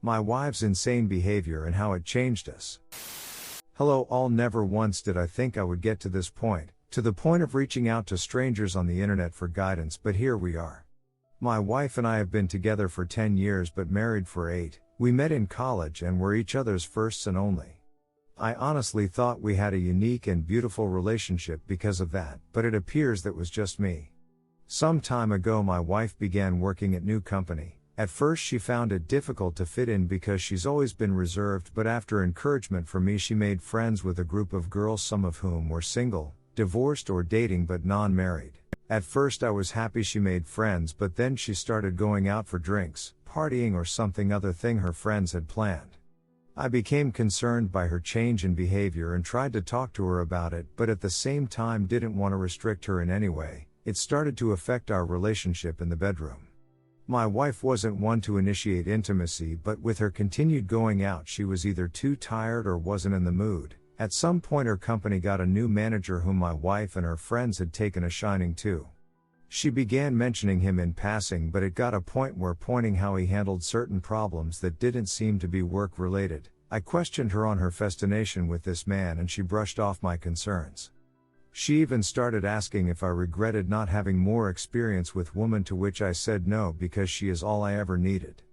my wife's insane behavior and how it changed us. Hello all, never once did I think I would get to this point, to the point of reaching out to strangers on the internet for guidance, but here we are. My wife and I have been together for 10 years but married for 8, we met in college and were each other's firsts and only. I honestly thought we had a unique and beautiful relationship because of that, but it appears that was just me. Some time ago my wife began working at new company. At first she found it difficult to fit in because she's always been reserved, but after encouragement from me she made friends with a group of girls, some of whom were single, divorced or dating but non-married. At first I was happy she made friends, but then she started going out for drinks, partying or something other thing her friends had planned. I became concerned by her change in behavior and tried to talk to her about it, but at the same time didn't want to restrict her in any way. It started to affect our relationship in the bedroom. My wife wasn't one to initiate intimacy, but with her continued going out she was either too tired or wasn't in the mood. At some point her company got a new manager whom my wife and her friends had taken a shining to. She began mentioning him in passing, but it got a point where pointing how he handled certain problems that didn't seem to be work related. I questioned her on her fascination with this man and she brushed off my concerns. She even started asking if I regretted not having more experience with women, to which I said no because she is all I ever needed.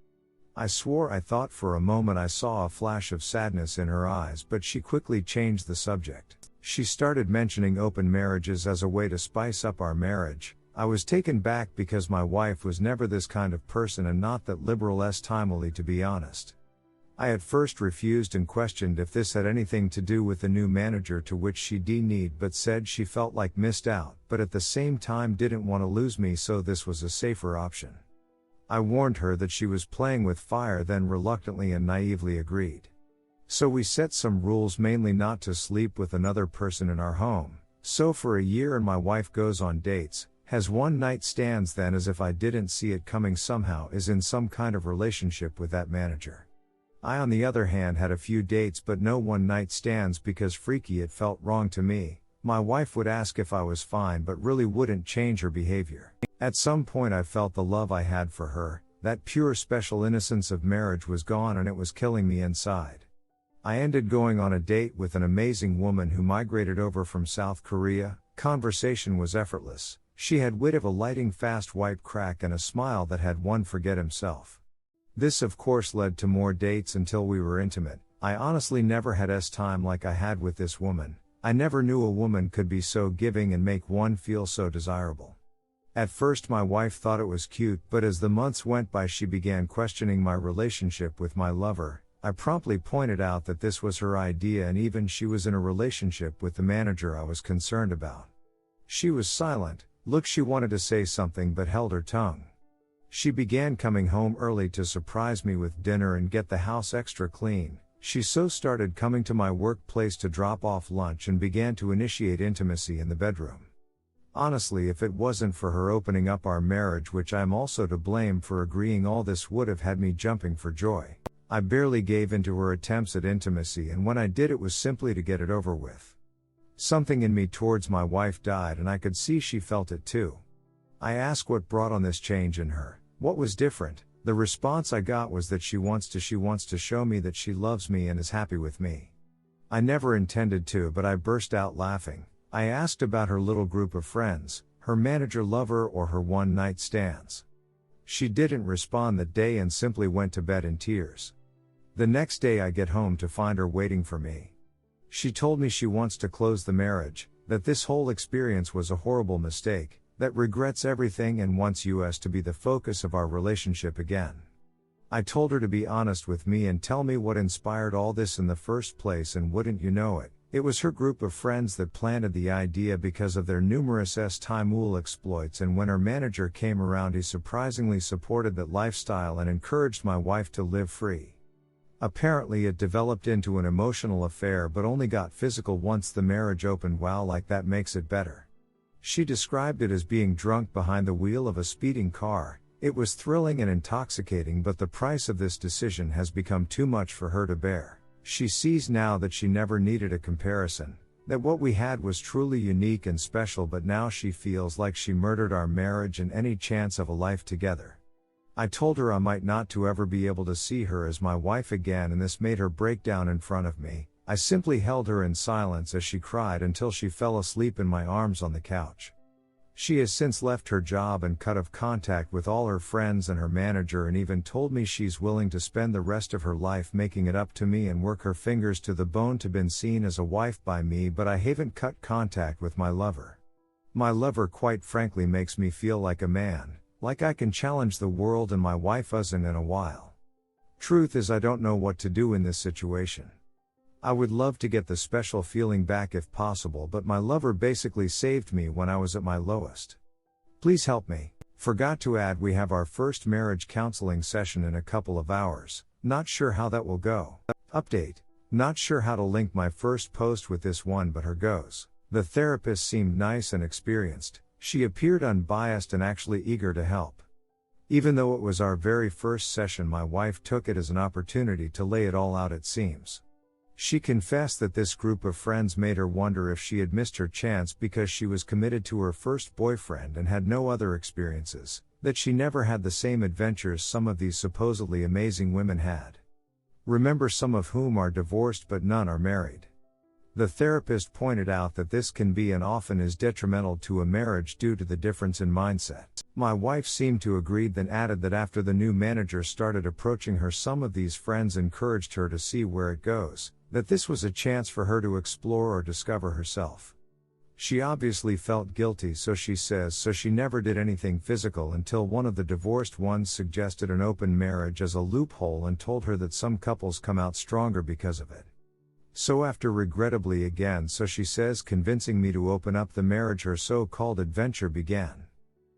I swore I thought for a moment I saw a flash of sadness in her eyes, but she quickly changed the subject. She started mentioning open marriages as a way to spice up our marriage. I was taken back because my wife was never this kind of person and not that liberal timely, to be honest. I at first refused and questioned if this had anything to do with the new manager, to which she denied but said she felt like missed out, but at the same time didn't want to lose me, so this was a safer option. I warned her that she was playing with fire, then reluctantly and naively agreed. So we set some rules, mainly not to sleep with another person in our home. So for a year and my wife goes on dates, has one night stands, then as if I didn't see it coming somehow is in some kind of relationship with that manager. I on the other hand had a few dates but no one night stands because freaky it felt wrong to me. My wife would ask if I was fine but really wouldn't change her behavior. At some point I felt the love I had for her, that pure special innocence of marriage, was gone and it was killing me inside. I ended going on a date with an amazing woman who migrated over from South Korea. Conversation was effortless. She had wit of a lightning fast white crack and a smile that had one forget himself. This of course led to more dates until we were intimate. I honestly never had time like I had with this woman. I never knew a woman could be so giving and make one feel so desirable. At first my wife thought it was cute, but as the months went by she began questioning my relationship with my lover. I promptly pointed out that this was her idea and even she was in a relationship with the manager I was concerned about. She was silent. Look, she wanted to say something but held her tongue. She began coming home early to surprise me with dinner and get the house extra clean. She so started coming to my workplace to drop off lunch and began to initiate intimacy in the bedroom. Honestly, if it wasn't for her opening up our marriage, which I'm also to blame for agreeing, all this would have had me jumping for joy. I barely gave in to her attempts at intimacy, and when I did it was simply to get it over with. Something in me towards my wife died and I could see she felt it too. I asked what brought on this change in her. What was different? The response I got was that she wants to show me that she loves me and is happy with me. I never intended to, but I burst out laughing. I asked about her little group of friends, her manager lover or her one-night stands. She didn't respond that day and simply went to bed in tears. The next day I get home to find her waiting for me. She told me she wants to close the marriage, that this whole experience was a horrible mistake, that regrets everything and wants us to be the focus of our relationship again. I told her to be honest with me and tell me what inspired all this in the first place, and wouldn't you know it, it was her group of friends that planted the idea because of their numerous Timul exploits, and when her manager came around he surprisingly supported that lifestyle and encouraged my wife to live free. Apparently it developed into an emotional affair but only got physical once the marriage opened. Wow, like that makes it better. She described it as being drunk behind the wheel of a speeding car. It was thrilling and intoxicating, but the price of this decision has become too much for her to bear. She sees now that she never needed a comparison, that what we had was truly unique and special, but now she feels like she murdered our marriage and any chance of a life together. I told her I might not to ever be able to see her as my wife again, and this made her break down in front of me. I simply held her in silence as she cried until she fell asleep in my arms on the couch. She has since left her job and cut off contact with all her friends and her manager, and even told me she's willing to spend the rest of her life making it up to me and work her fingers to the bone to been seen as a wife by me, but I haven't cut contact with my lover. My lover quite frankly makes me feel like a man, like I can challenge the world, and my wife isn't in a while. Truth is, I don't know what to do in this situation. I would love to get the special feeling back if possible, but my lover basically saved me when I was at my lowest. Please help me. Forgot to add, we have our first marriage counseling session in a couple of hours. Not sure how that will go. Update. Not sure how to link my first post with this one, but her goes. The therapist seemed nice and experienced. She appeared unbiased and actually eager to help. Even though it was our very first session, my wife took it as an opportunity to lay it all out, it seems. She confessed that this group of friends made her wonder if she had missed her chance because she was committed to her first boyfriend and had no other experiences, that she never had the same adventures some of these supposedly amazing women had. Remember, some of whom are divorced but none are married. The therapist pointed out that this can be and often is detrimental to a marriage due to the difference in mindset. My wife seemed to agree, then added that after the new manager started approaching her, some of these friends encouraged her to see where it goes, that this was a chance for her to explore or discover herself. She obviously felt guilty, so she says, so she never did anything physical until one of the divorced ones suggested an open marriage as a loophole and told her that some couples come out stronger because of it. So after regrettably again, so she says, convincing me to open up the marriage, her so-called adventure began.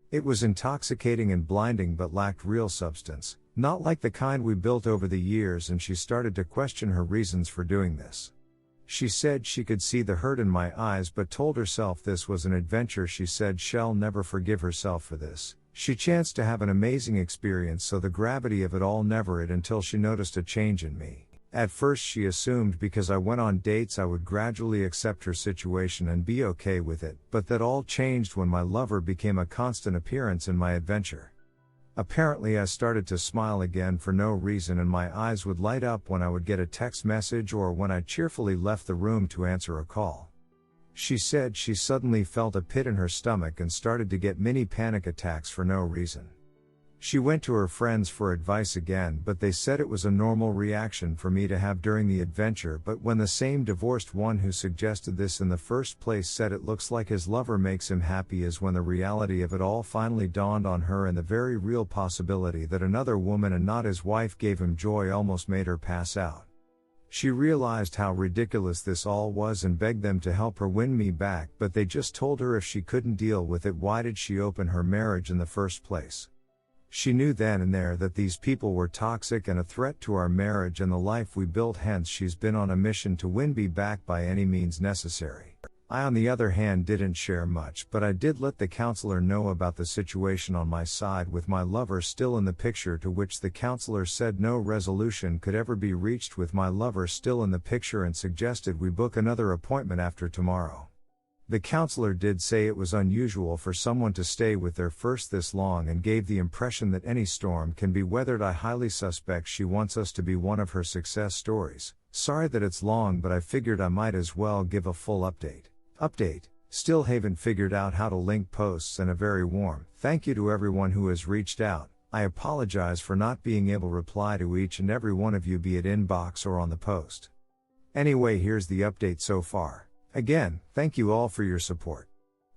It was intoxicating and blinding but lacked real substance, not like the kind we built over the years, and she started to question her reasons for doing this. She said she could see the hurt in my eyes but told herself this was an adventure. She said she'll never forgive herself for this. She chanced to have an amazing experience, so the gravity of it all never hit until she noticed a change in me. At first she assumed because I went on dates I would gradually accept her situation and be okay with it, but that all changed when my lover became a constant appearance in my adventure. Apparently I started to smile again for no reason, and my eyes would light up when I would get a text message or when I cheerfully left the room to answer a call. She said she suddenly felt a pit in her stomach and started to get mini panic attacks for no reason. She went to her friends for advice again, but they said it was a normal reaction for me to have during the adventure, but when the same divorced one who suggested this in the first place said it looks like his lover makes him happy, is when the reality of it all finally dawned on her, and the very real possibility that another woman and not his wife gave him joy almost made her pass out. She realized how ridiculous this all was and begged them to help her win me back, but they just told her if she couldn't deal with it, why did she open her marriage in the first place? She knew then and there that these people were toxic and a threat to our marriage and the life we built, hence she's been on a mission to win me back by any means necessary. I, on the other hand, didn't share much, but I did let the counselor know about the situation on my side with my lover still in the picture, to which the counselor said no resolution could ever be reached with my lover still in the picture and suggested we book another appointment after tomorrow. The counselor did say it was unusual for someone to stay with their first this long and gave the impression that any storm can be weathered. I highly suspect she wants us to be one of her success stories. Sorry that it's long, but I figured I might as well give a full update. Still haven't figured out how to link posts, and a very warm thank you to everyone who has reached out. I apologize for not being able to reply to each and every one of you, be it inbox or on the post. Anyway, here's the update so far. Again, thank you all for your support.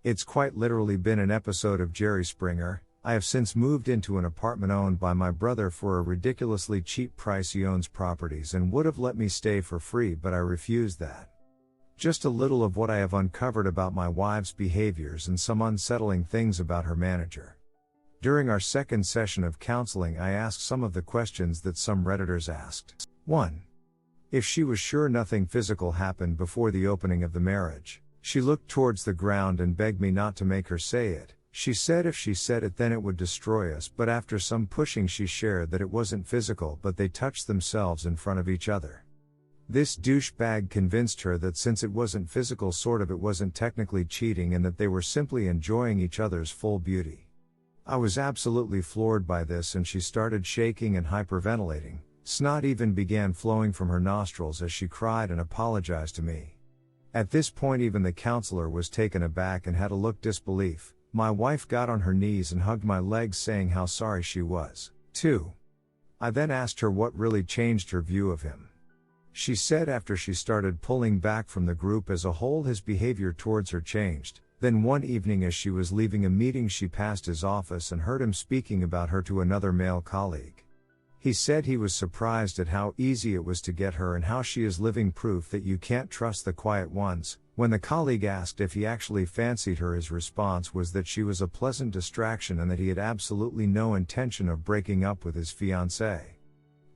It's quite literally been an episode of Jerry Springer. I have since moved into an apartment owned by my brother for a ridiculously cheap price. He owns properties and would have let me stay for free, but I refused that. Just a little of what I have uncovered about my wife's behaviors and some unsettling things about her manager. During our second session of counseling, I asked some of the questions that some Redditors asked. 1. If she was sure nothing physical happened before the opening of the marriage. She looked towards the ground and begged me not to make her say it. She said if she said it then it would destroy us, but after some pushing she shared that it wasn't physical, but they touched themselves in front of each other. This douchebag convinced her that since it wasn't physical, it wasn't technically cheating, and that they were simply enjoying each other's full beauty. I was absolutely floored by this, and she started shaking and hyperventilating. Snot even began flowing from her nostrils as she cried and apologized to me. At this point even the counselor was taken aback and had a look disbelief. My wife got on her knees and hugged my legs, saying how sorry she was, too. I then asked her what really changed her view of him. She said after she started pulling back from the group as a whole, his behavior towards her changed. Then one evening as she was leaving a meeting, she passed his office and heard him speaking about her to another male colleague. He said he was surprised at how easy it was to get her and how she is living proof that you can't trust the quiet ones. When the colleague asked if he actually fancied her, his response was that she was a pleasant distraction and that he had absolutely no intention of breaking up with his fiancée.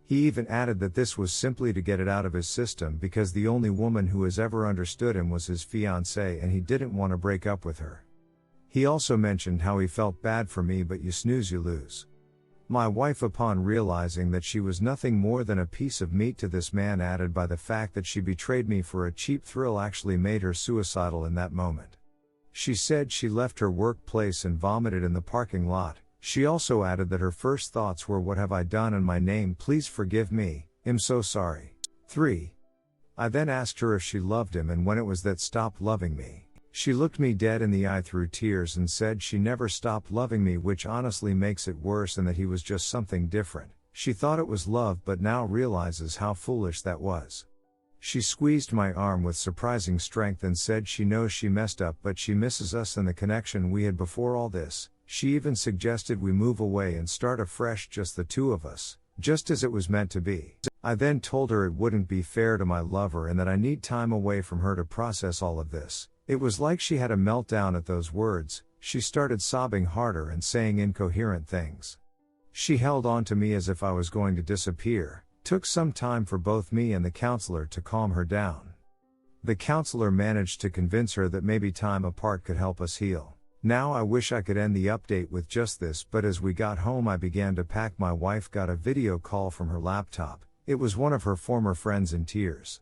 He even added that this was simply to get it out of his system because the only woman who has ever understood him was his fiancée and he didn't want to break up with her. He also mentioned how he felt bad for me, but you snooze you lose. My wife, upon realizing that she was nothing more than a piece of meat to this man, added by the fact that she betrayed me for a cheap thrill, actually made her suicidal in that moment. She said she left her workplace and vomited in the parking lot. She also added that her first thoughts were, what have I done in my name, please forgive me, I'm so sorry. 3. I then asked her if she loved him and when it was that stopped loving me. She looked me dead in the eye through tears and said she never stopped loving me, which honestly makes it worse, and that he was just something different. She thought it was love but now realizes how foolish that was. She squeezed my arm with surprising strength and said she knows she messed up but she misses us and the connection we had before all this. She even suggested we move away and start afresh, just the two of us, just as it was meant to be. I then told her it wouldn't be fair to my lover and that I need time away from her to process all of this. It was like she had a meltdown at those words. She started sobbing harder and saying incoherent things. She held on to me as if I was going to disappear. Took some time for both me and the counselor to calm her down. The counselor managed to convince her that maybe time apart could help us heal. Now I wish I could end the update with just this, but as we got home I began to pack. My wife got a video call from her laptop. It was one of her former friends in tears.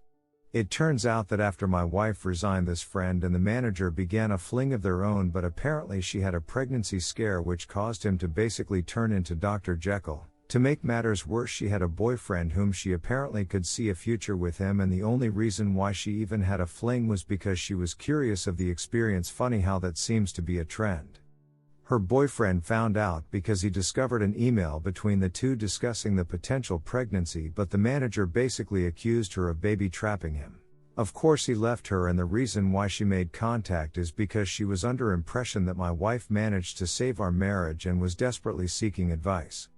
It turns out that after my wife resigned, this friend and the manager began a fling of their own, but apparently she had a pregnancy scare which caused him to basically turn into Dr. Jekyll. To make matters worse, she had a boyfriend whom she apparently could see a future with him, and the only reason why she even had a fling was because she was curious of the experience. Funny how that seems to be a trend. Her boyfriend found out because he discovered an email between the two discussing the potential pregnancy, but the manager basically accused her of baby trapping him. Of course he left her, and the reason why she made contact is because she was under impression that my wife managed to save our marriage and was desperately seeking advice.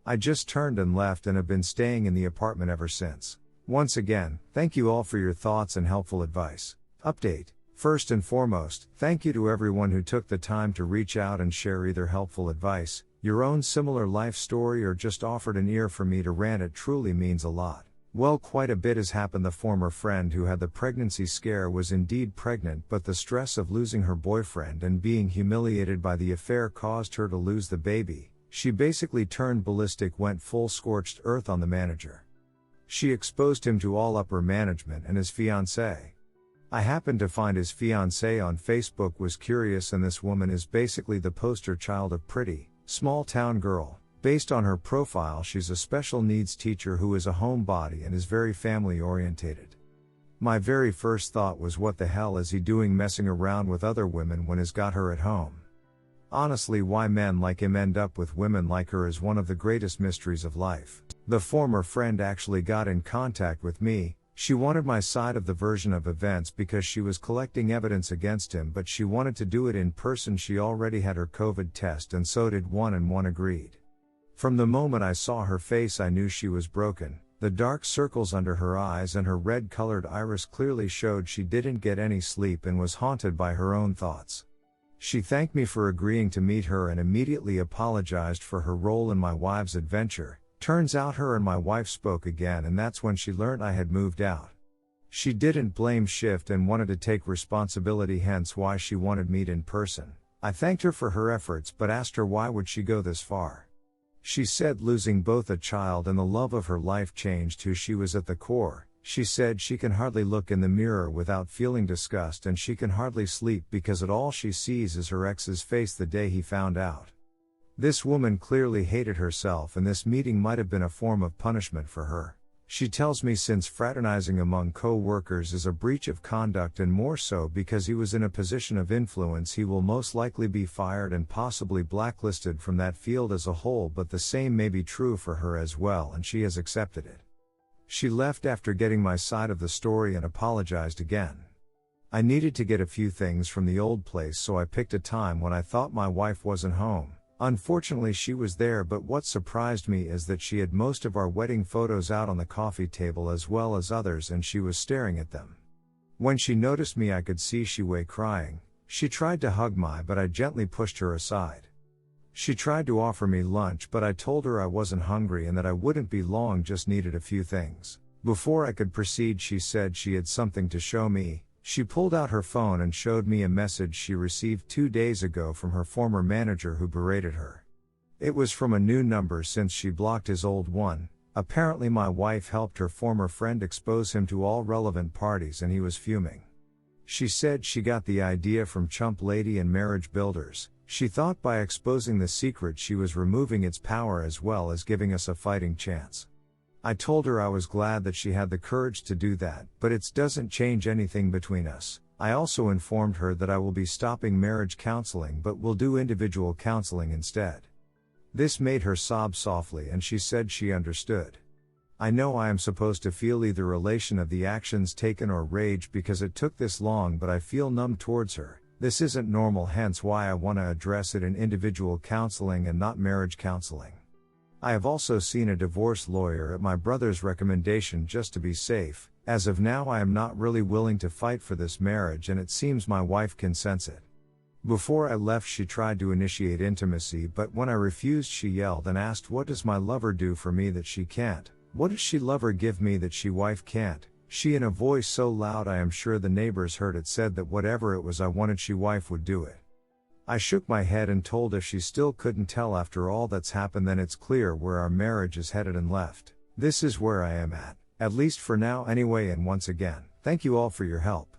I just turned and left and have been staying in the apartment ever since. Once again, thank you all for your thoughts and helpful advice. Update. First and foremost, thank you to everyone who took the time to reach out and share either helpful advice, your own similar life story, or just offered an ear for me to rant. It truly means a lot. Well, quite a bit has happened. The former friend who had the pregnancy scare was indeed pregnant, but the stress of losing her boyfriend and being humiliated by the affair caused her to lose the baby. She basically turned ballistic, went full scorched earth on the manager. She exposed him to all upper management and his fiancée. I happened to find his fiancée on Facebook, was curious, and this woman is basically the poster child of pretty, small town girl. Based on her profile, she's a special needs teacher who is a homebody and is very family orientated. My very first thought was, what the hell is he doing messing around with other women when he's got her at home? Honestly, why men like him end up with women like her is one of the greatest mysteries of life. The former friend actually got in contact with me. She wanted my side of the version of events because she was collecting evidence against him, but she wanted to do it in person. She already had her COVID test and so did one, and one agreed. From the moment I saw her face I knew she was broken. The dark circles under her eyes and her red-colored iris clearly showed she didn't get any sleep and was haunted by her own thoughts. She thanked me for agreeing to meet her and immediately apologized for her role in my wife's adventure. Turns out her and my wife spoke again, and that's when she learned I had moved out. She didn't blame shift and wanted to take responsibility, hence why she wanted meet in person. I thanked her for her efforts but asked her why would she go this far. She said losing both a child and the love of her life changed who she was at the core. She said she can hardly look in the mirror without feeling disgust, and she can hardly sleep because at all she sees is her ex's face the day he found out. This woman clearly hated herself, and this meeting might have been a form of punishment for her. She tells me since fraternizing among co-workers is a breach of conduct, and more so because he was in a position of influence, he will most likely be fired and possibly blacklisted from that field as a whole, but the same may be true for her as well, and she has accepted it. She left after getting my side of the story and apologized again. I needed to get a few things from the old place, so I picked a time when I thought my wife wasn't home. Unfortunately, she was there, but what surprised me is that she had most of our wedding photos out on the coffee table as well as others, and she was staring at them. When she noticed me, I could see she was crying. She tried to hug me, but I gently pushed her aside. She tried to offer me lunch, but I told her I wasn't hungry and that I wouldn't be long, just needed a few things. Before I could proceed, she said she had something to show me. She pulled out her phone and showed me a message she received 2 days ago from her former manager who berated her. It was from a new number since she blocked his old one. Apparently my wife helped her former friend expose him to all relevant parties, and he was fuming. She said she got the idea from Chump Lady and Marriage Builders. She thought by exposing the secret she was removing its power as well as giving us a fighting chance. I told her I was glad that she had the courage to do that, but it doesn't change anything between us. I also informed her that I will be stopping marriage counseling but will do individual counseling instead. This made her sob softly, and she said she understood. I know I am supposed to feel either elation of the actions taken or rage because it took this long, but I feel numb towards her. This isn't normal, hence why I want to address it in individual counseling and not marriage counseling. I have also seen a divorce lawyer at my brother's recommendation just to be safe. As of now, I am not really willing to fight for this marriage, and it seems my wife can sense it. Before I left, she tried to initiate intimacy, but when I refused, she yelled and asked, "What does my lover do for me that she can't? What does she lover give me that she wife can't?" She, in a voice so loud I am sure the neighbors heard it, said that whatever it was I wanted, she wife would do it. I shook my head and told if she still couldn't tell after all that's happened, then it's clear where our marriage is headed, and left. This is where I am at least for now anyway, and once again, thank you all for your help.